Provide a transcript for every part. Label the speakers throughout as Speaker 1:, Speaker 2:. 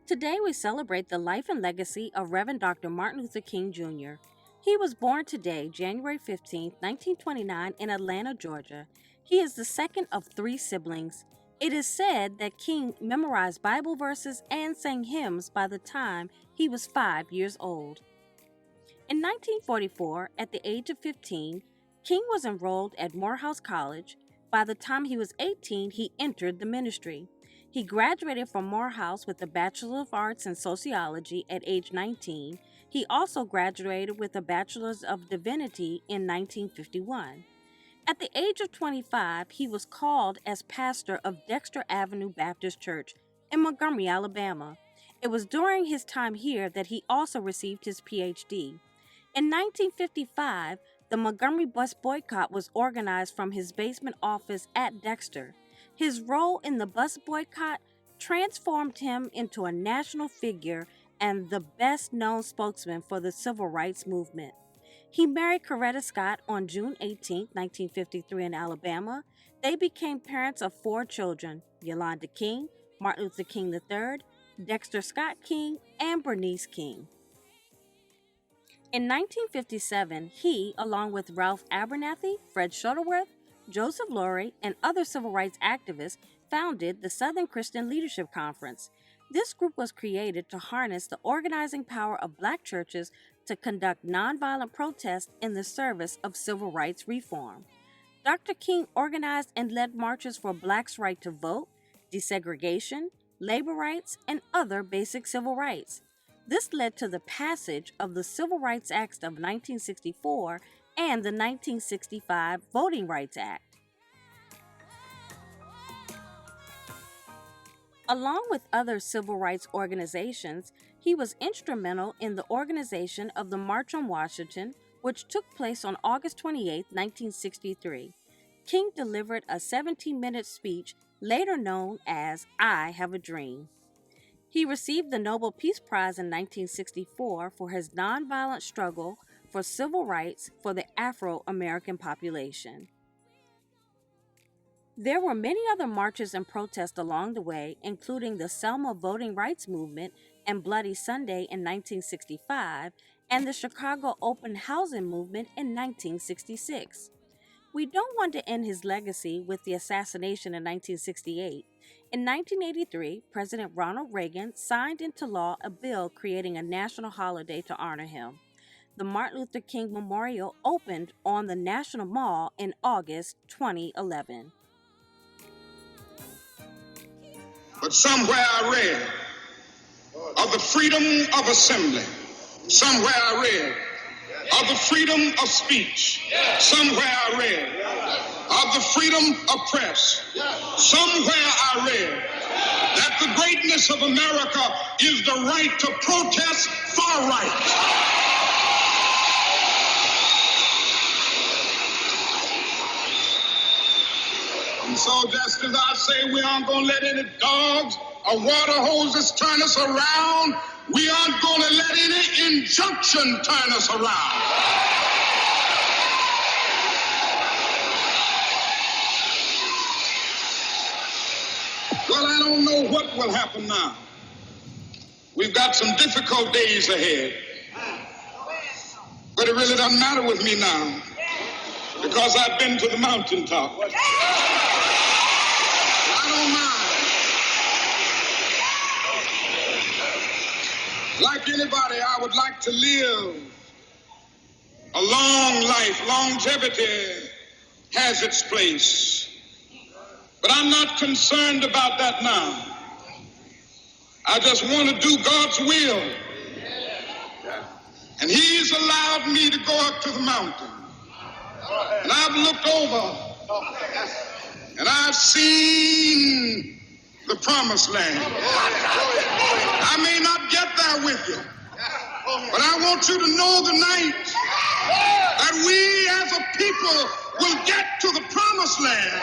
Speaker 1: Today we celebrate the life and legacy of Reverend Dr. Martin Luther King Jr. He was born today, January 15, 1929, in Atlanta, Georgia. He is the second of three siblings. It is said that King memorized Bible verses and sang hymns by the time he was 5 years old. In 1944, at the age of 15, King was enrolled at Morehouse College. By the time he was 18, he entered the ministry. He graduated from Morehouse with a Bachelor of Arts in Sociology at age 19. He also graduated with a Bachelor's of Divinity in 1951. At the age of 25, he was called as pastor of Dexter Avenue Baptist Church in Montgomery, Alabama. It was during his time here that he also received his Ph.D. In 1955, the Montgomery bus boycott was organized from his basement office at Dexter. His role in the bus boycott transformed him into a national figure and the best-known spokesman for the civil rights movement. He married Coretta Scott on June 18, 1953 in Alabama. They became parents of 4 children: Yolanda King, Martin Luther King III, Dexter Scott King, and Bernice King. In 1957, he, along with Ralph Abernathy, Fred Shuttleworth, Joseph Lowery, and other civil rights activists, founded the Southern Christian Leadership Conference. This group was created to harness the organizing power of Black churches to conduct nonviolent protests in the service of civil rights reform. Dr. King organized and led marches for Blacks' right to vote, desegregation, labor rights, and other basic civil rights. This led to the passage of the Civil Rights Acts of 1964 and the 1965 Voting Rights Act. Along with other civil rights organizations, he was instrumental in the organization of the March on Washington, which took place on August 28, 1963. King delivered a 17-minute speech, later known as "I Have a Dream." He received the Nobel Peace Prize in 1964 for his nonviolent struggle for civil rights for the Afro-American population. There were many other marches and protests along the way, including the Selma Voting Rights Movement and Bloody Sunday in 1965, and the Chicago Open Housing Movement in 1966. We don't want to end his legacy with the assassination in 1968. In 1983, President Ronald Reagan signed into law a bill creating a national holiday to honor him. The Martin Luther King Memorial opened on the National Mall in August 2011.
Speaker 2: But somewhere I read of the freedom of assembly. Somewhere I read of the freedom of speech. Somewhere I read of the freedom of press. Somewhere I read that the greatness of America is the right to protest far right. And so just as I say we aren't going to let any dogs or water hoses turn us around, we aren't going to let any injunction turn us around. Well, I don't know what will happen now. We've got some difficult days ahead. But it really doesn't matter with me now, because I've been to the mountaintop. I don't mind. Like anybody, I would like to live a long life. Longevity has its place. But I'm not concerned about that now. I just want to do God's will. And He's allowed me to go up to the mountain. And I've looked over and I've seen the promised land. I may not get there with you, but I want you to know tonight that we as a people will get to the promised land.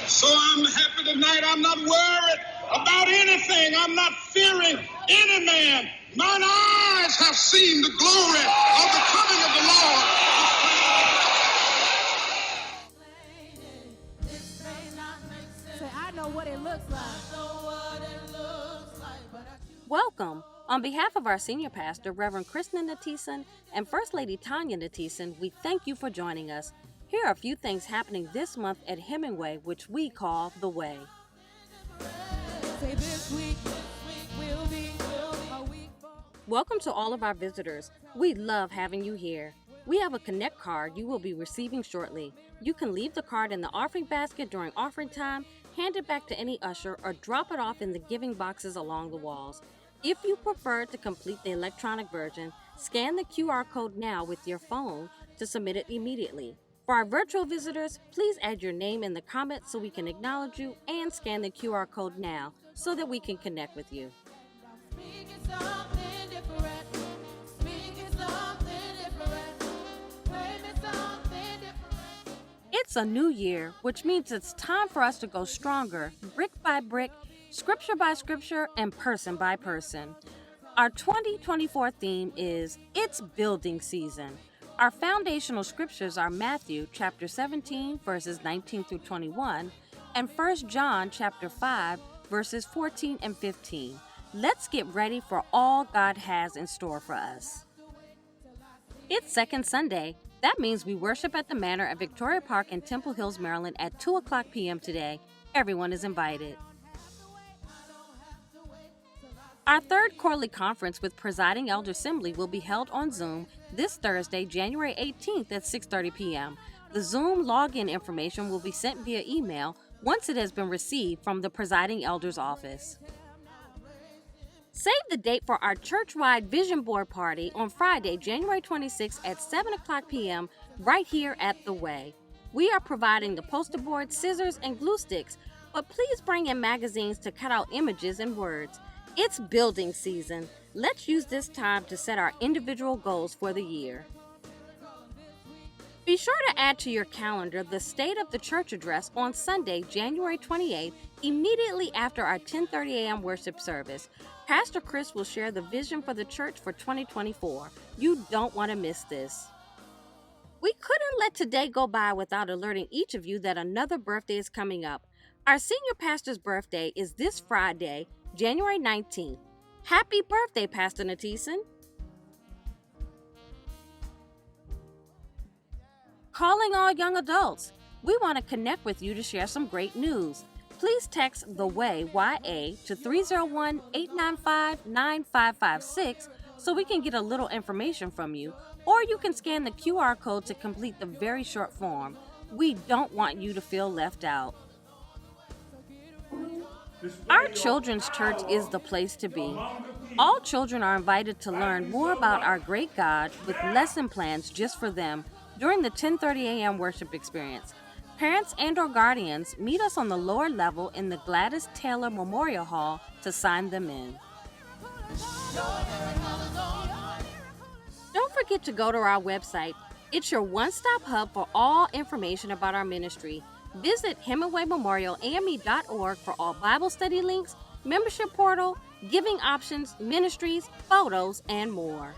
Speaker 2: So I'm happy tonight. I'm not worried about anything. I'm not fearing any man. Mine eyes have seen the glory of the coming of the Lord.
Speaker 1: Welcome. On behalf of our senior pastor, Reverend Krishnan Natesan, and First Lady Tanya Natesan, we thank you for joining us. Here are a few things happening this month at Hemingway, which we call The Way. Welcome to all of our visitors. We love having you here. We have a Connect card you will be receiving shortly. You can leave the card in the offering basket during offering time, hand it back to any usher, or drop it off in the giving boxes along the walls. If you prefer to complete the electronic version, scan the QR code now with your phone to submit it immediately. For our virtual visitors, please add your name in the comments so we can acknowledge you, and scan the QR code now so that we can connect with you. It's a new year, which means it's time for us to go stronger, brick by brick, scripture by scripture, and person by person. Our 2024 theme is It's Building Season. Our foundational scriptures are Matthew chapter 17, verses 19 through 21, and 1 John chapter 5, verses 14 and 15. Let's get ready for all God has in store for us. It's Second Sunday. That means we worship at the Manor at Victoria Park in Temple Hills, Maryland at 2 o'clock p.m. today. Everyone is invited. Our third quarterly conference with Presiding Elder Assembly will be held on Zoom this Thursday, January 18th at 6:30 p.m. The Zoom login information will be sent via email once it has been received from the Presiding Elder's office. Save the date for our church-wide Vision Board Party on Friday, January 26th at 7 o'clock p.m. right here at The Way. We are providing the poster board, scissors, and glue sticks, but please bring in magazines to cut out images and words. It's building season. Let's use this time to set our individual goals for the year. Be sure to add to your calendar the State of the Church address on Sunday, January 28th, immediately after our 10:30 a.m. worship service. Pastor Chris will share the vision for the church for 2024. You don't want to miss this. We couldn't let today go by without alerting each of you that another birthday is coming up. Our senior pastor's birthday is this Friday, January 19th. Happy birthday, Pastor Natesan. Calling all young adults. We want to connect with you to share some great news. Please text The Way, YA, to 301-895-9556 so we can get a little information from you, or you can scan the QR code to complete the very short form. We don't want you to feel left out. Our children's church is the place to be. All children are invited to learn more about our great God with lesson plans just for them during the 10:30 a.m. worship experience. Parents and or guardians meet us on the lower level in the Gladys Taylor Memorial Hall to sign them in. Don't forget to go to our website. It's your one-stop hub for all information about our ministry. Visit HemingwayMemorialAME.org for all Bible study links, membership portal, giving options, ministries, photos, and more.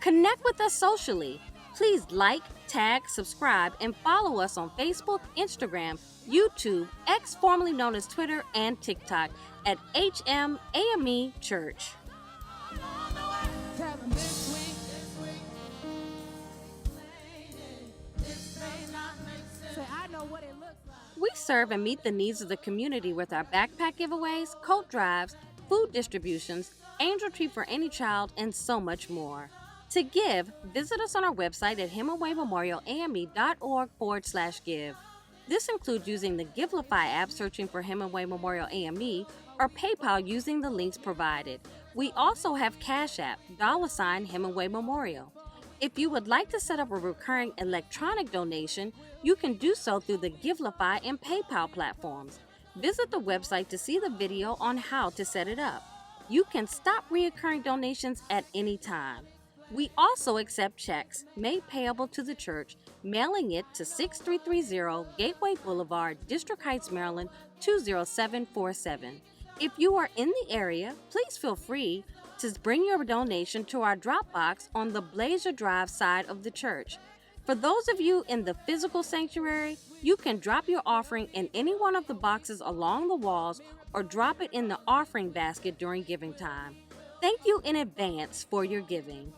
Speaker 1: Connect with us socially. Please like, tag, subscribe, and follow us on Facebook, Instagram, YouTube, X formerly known as Twitter, and TikTok at HMAME Church. We serve and meet the needs of the community with our backpack giveaways, coat drives, food distributions, Angel Tree for Any Child, and so much more. To give, visit us on our website at HemingwayMemorialAME.org/give. This includes using the Givelify app searching for Hemingway Memorial AME or PayPal using the links provided. We also have Cash App, $ Hemingway Memorial. If you would like to set up a recurring electronic donation, you can do so through the Givelify and PayPal platforms. Visit the website to see the video on how to set it up. You can stop recurring donations at any time. We also accept checks made payable to the church, mailing it to 6330 Gateway Boulevard, District Heights, Maryland 20747. If you are in the area, please feel free to bring your donation to our drop box on the Blazer Drive side of the church. For those of you in the physical sanctuary, you can drop your offering in any one of the boxes along the walls or drop it in the offering basket during giving time. Thank you in advance for your giving.